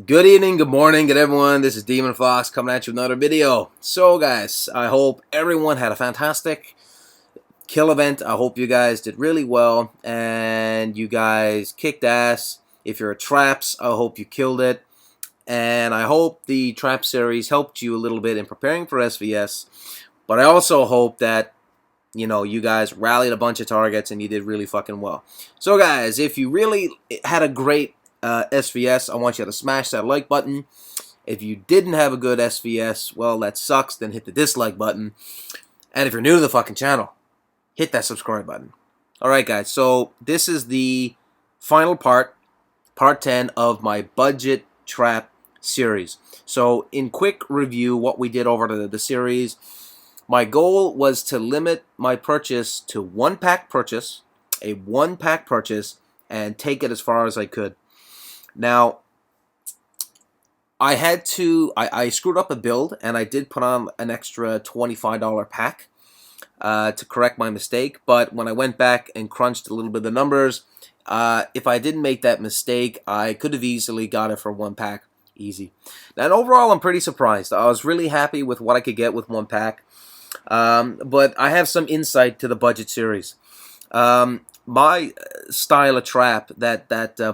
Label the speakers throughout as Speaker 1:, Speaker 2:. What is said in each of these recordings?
Speaker 1: Good evening, good morning, good everyone. This is DemonFox coming at you with another video. So guys, I hope everyone had a fantastic kill event. I hope you guys did really well and you guys kicked ass. If you're a traps, I hope you killed it. And I hope the trap series helped you a little bit in preparing for SVS. But I also hope that you guys rallied a bunch of targets and you did really fucking well. So guys, if you really had a great SVS, I want you to smash that like button. If you didn't have a good SVS, well, that sucks, then hit the dislike button. And if you're new to the fucking channel, hit that subscribe button. Alright guys, so this is the final part 10 of my budget trap series. So in quick review, what we did over the series, my goal was to limit my purchase to a one pack purchase, and take it as far as I could. Now, I screwed up a build, and I did put on an extra $25 pack to correct my mistake, but when I went back and crunched a little bit of the numbers, if I didn't make that mistake, I could have easily got it for one pack, easy. Now, overall, I'm pretty surprised. I was really happy with what I could get with one pack, but I have some insight to the budget series. My style of trap, that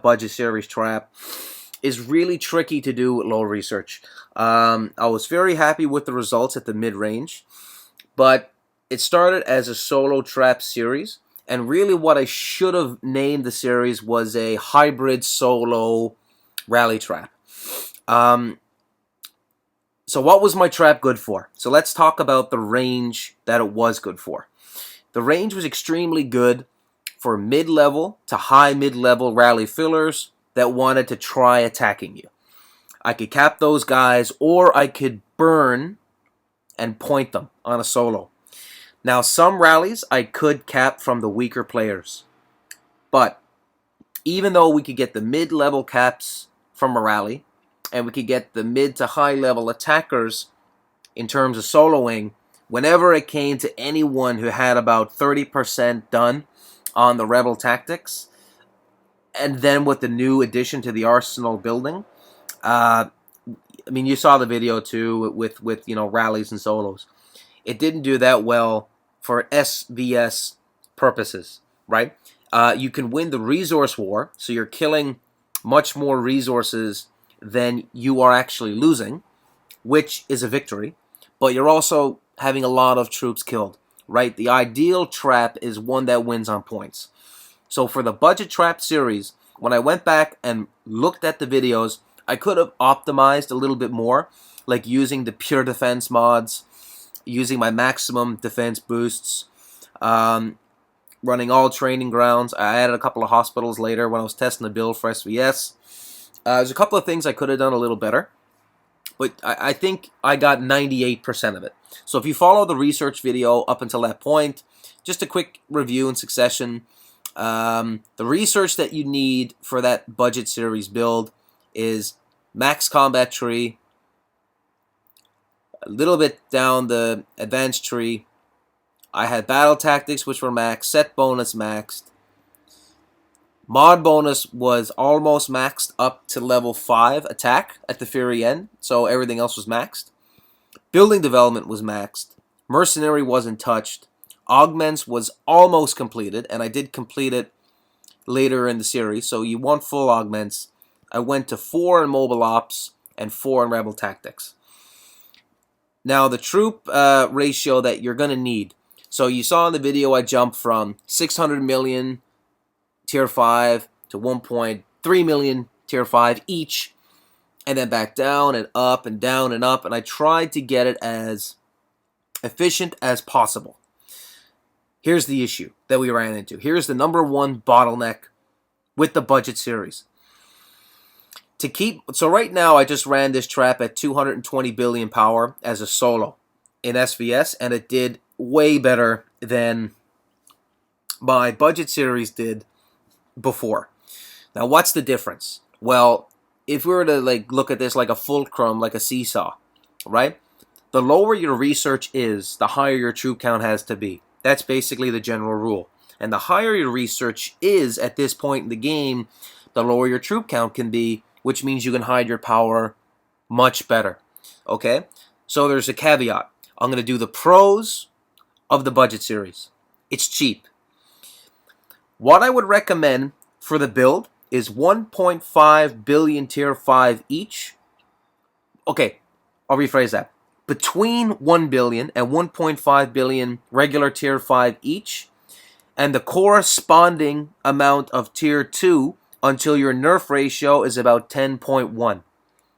Speaker 1: budget series trap, is really tricky to do with low research. I was very happy with the results at the mid-range, but it started as a solo trap series, and really what I should have named the series was a hybrid solo rally trap. So what was my trap good for? So let's talk about the range that it was good for. The range was extremely good for mid-level to high mid-level rally fillers that wanted to try attacking you. I could cap those guys, or I could burn and point them on a solo. Now, some rallies I could cap from the weaker players, but even though we could get the mid-level caps from a rally, and we could get the mid to high level attackers in terms of soloing, whenever it came to anyone who had about 30% done on the rebel tactics, and then with the new addition to the arsenal building, I mean, you saw the video too with rallies and solos. It didn't do that well for SVS purposes, right? You can win the resource war, so you're killing much more resources than you are actually losing, which is a victory, but you're also having a lot of troops killed, right? The ideal trap is one that wins on points. So for the budget trap series, when I went back and looked at the videos, I could have optimized a little bit more, like using the pure defense mods, using my maximum defense boosts, running all training grounds. I added a couple of hospitals later when I was testing the build for SVS. There's a couple of things I could have done a little better, but I think I got 98% of it. So if you follow the research video up until that point, just a quick review in succession. The research that you need for that budget series build is max combat tree, a little bit down the advanced tree. I had battle tactics, which were maxed, set bonus maxed. Mod bonus was almost maxed up to level 5 attack at the very end, so everything else was maxed. Building development was maxed. Mercenary wasn't touched. Augments was almost completed, and I did complete it later in the series, so you want full augments. I went to 4 in mobile ops and 4 in rebel tactics. Now, the troop ratio that you're going to need. So you saw in the video I jumped from 600 million tier 5 to 1.3 million tier 5 each, and then back down and up and down and up, and I tried to get it as efficient as possible. Here's the issue that we ran into. Here's the #1 bottleneck with the budget series. So right now I just ran this trap at 220 billion power as a solo in SVS, and it did way better than my budget series did before. Now, what's the difference? Well, if we were to look at this like a fulcrum, like a seesaw, right? The lower your research is, the higher your troop count has to be. That's basically the general rule. And the higher your research is at this point in the game, the lower your troop count can be, which means you can hide your power much better. Okay? So there's a caveat. I'm going to do the pros of the budget series. It's cheap. What I would recommend for the build is 1.5 billion tier 5 each. Okay, I'll rephrase that. Between 1 billion and 1.5 billion regular tier 5 each, and the corresponding amount of tier 2 until your nerf ratio is about 10.1.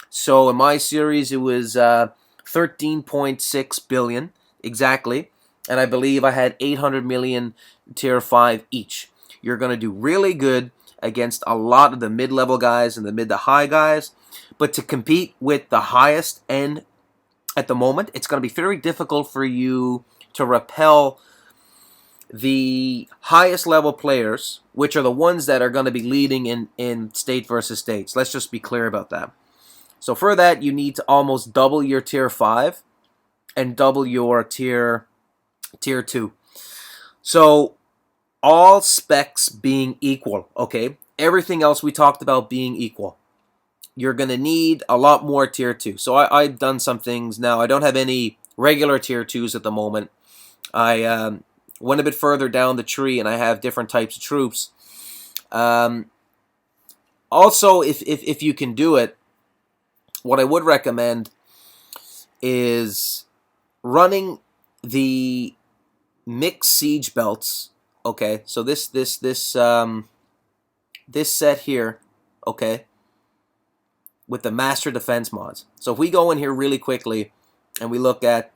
Speaker 1: So in my series, it was 13.6 billion exactly, and I believe I had 800 million tier 5 each. You're going to do really good against a lot of the mid-level guys and the mid to high guys, but to compete with the highest end at the moment, it's going to be very difficult for you to repel the highest level players, which are the ones that are going to be leading in state versus states. Let's just be clear about that. So for that, you need to almost double your tier 5 and double your tier 2. So all specs being equal, okay? Everything else we talked about being equal. You're going to need a lot more tier 2. So I've done some things now. I don't have any regular tier 2s at the moment. I went a bit further down the tree, and I have different types of troops. Also, if you can do it, what I would recommend is running the mixed siege belts. Okay, so this set here, okay, with the master defense mods. So if we go in here really quickly and we look at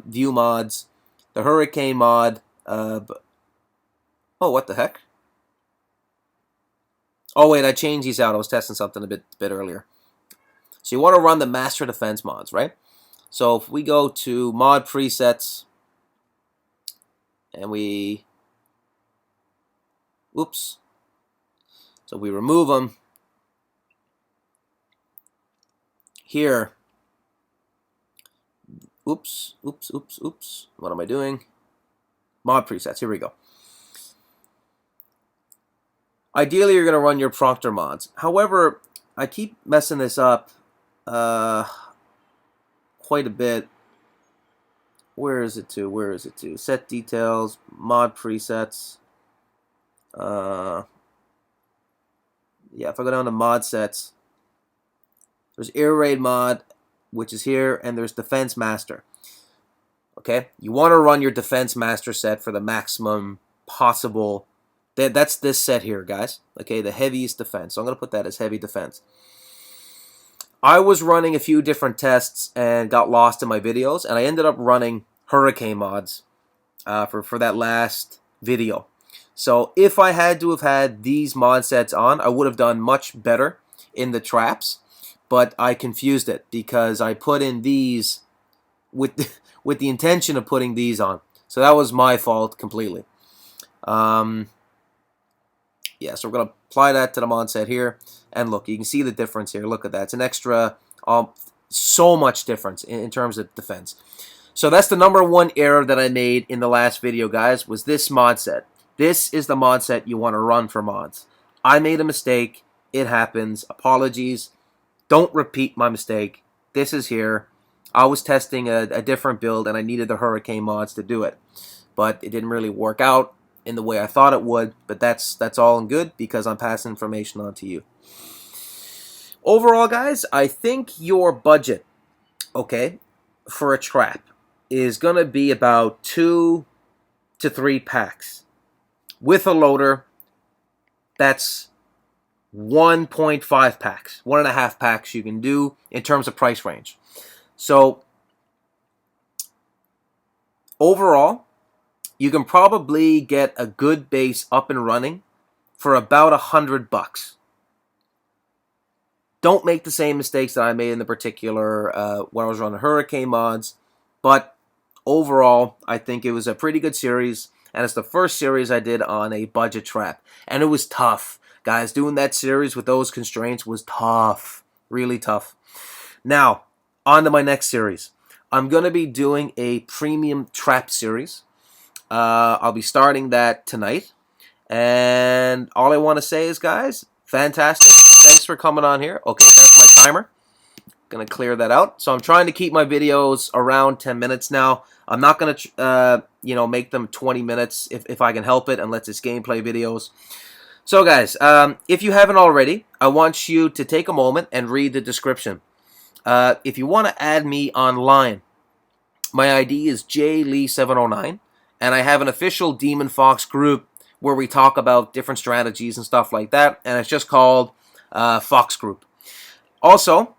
Speaker 1: view mods, the hurricane mod. Oh, what the heck? Oh wait, I changed these out. I was testing something a bit earlier. So you want to run the master defense mods, right? So if we go to mod presets and we, oops. So we remove them. Here, oops. What am I doing? Mod presets, here we go. Ideally, you're going to run your Proctor mods. However, I keep messing this up quite a bit. Where is it to? Set details, mod presets. Yeah, if I go down to mod sets, there's air raid mod, which is here, and there's defense master. Okay, you want to run your defense master set for the maximum possible. That's this set here, guys. Okay, the heaviest defense. So I'm going to put that as heavy defense. I was running a few different tests and got lost in my videos, and I ended up running hurricane mods for that last video. So if I had to have had these mod sets on, I would have done much better in the traps, but I confused it because I put in these with the intention of putting these on. So that was my fault completely. Yeah, so we're going to apply that to the mod set here. And look, you can see the difference here. Look at that. It's an extra, so much difference in terms of defense. So that's the #1 error that I made in the last video, guys, was this mod set. This is the mod set you want to run for mods. I made a mistake. It happens. Apologies. Don't repeat my mistake. This is here. I was testing a different build, and I needed the hurricane mods to do it. But it didn't really work out in the way I thought it would. But that's all in good because I'm passing information on to you. Overall, guys, I think your budget, okay, for a trap is going to be about 2 to 3 packs. With a loader, that's 1.5 packs, 1.5 packs you can do in terms of price range. So overall, you can probably get a good base up and running for about $100. Don't make the same mistakes that I made in the particular when I was running hurricane mods, but overall, I think it was a pretty good series, and it's the first series I did on a budget trap, and it was tough. Guys, doing that series with those constraints was tough, really tough. Now, on to my next series. I'm going to be doing a premium trap series. I'll be starting that tonight, and all I want to say is, guys, fantastic. thanks for coming on here. Okay, that's my timer. Gonna clear that out. So I'm trying to keep my videos around 10 minutes now. I'm not gonna make them 20 minutes if I can help it, unless it's gameplay videos. So guys, if you haven't already, I want you to take a moment and read the description. If you want to add me online, my ID is jlee709, and I have an official Demon Fox group where we talk about different strategies and stuff like that, and it's just called Fox Group. Also,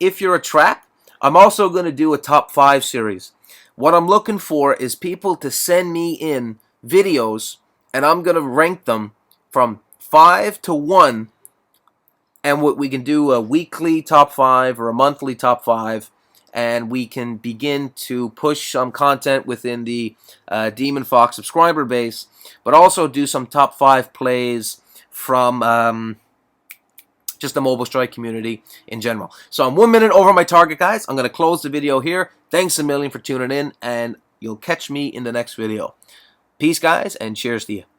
Speaker 1: if you're a trap, I'm also going to do a top 5 series. What I'm looking for is people to send me in videos, and I'm going to rank them from 5 to 1, and we can do a weekly top 5 or a monthly top 5, and we can begin to push some content within the Demon Fox subscriber base, but also do some top 5 plays from just the Mobile Strike community in general. So I'm 1 minute over my target, guys. I'm going to close the video here. Thanks a million for tuning in, and you'll catch me in the next video. Peace, guys, and cheers to you.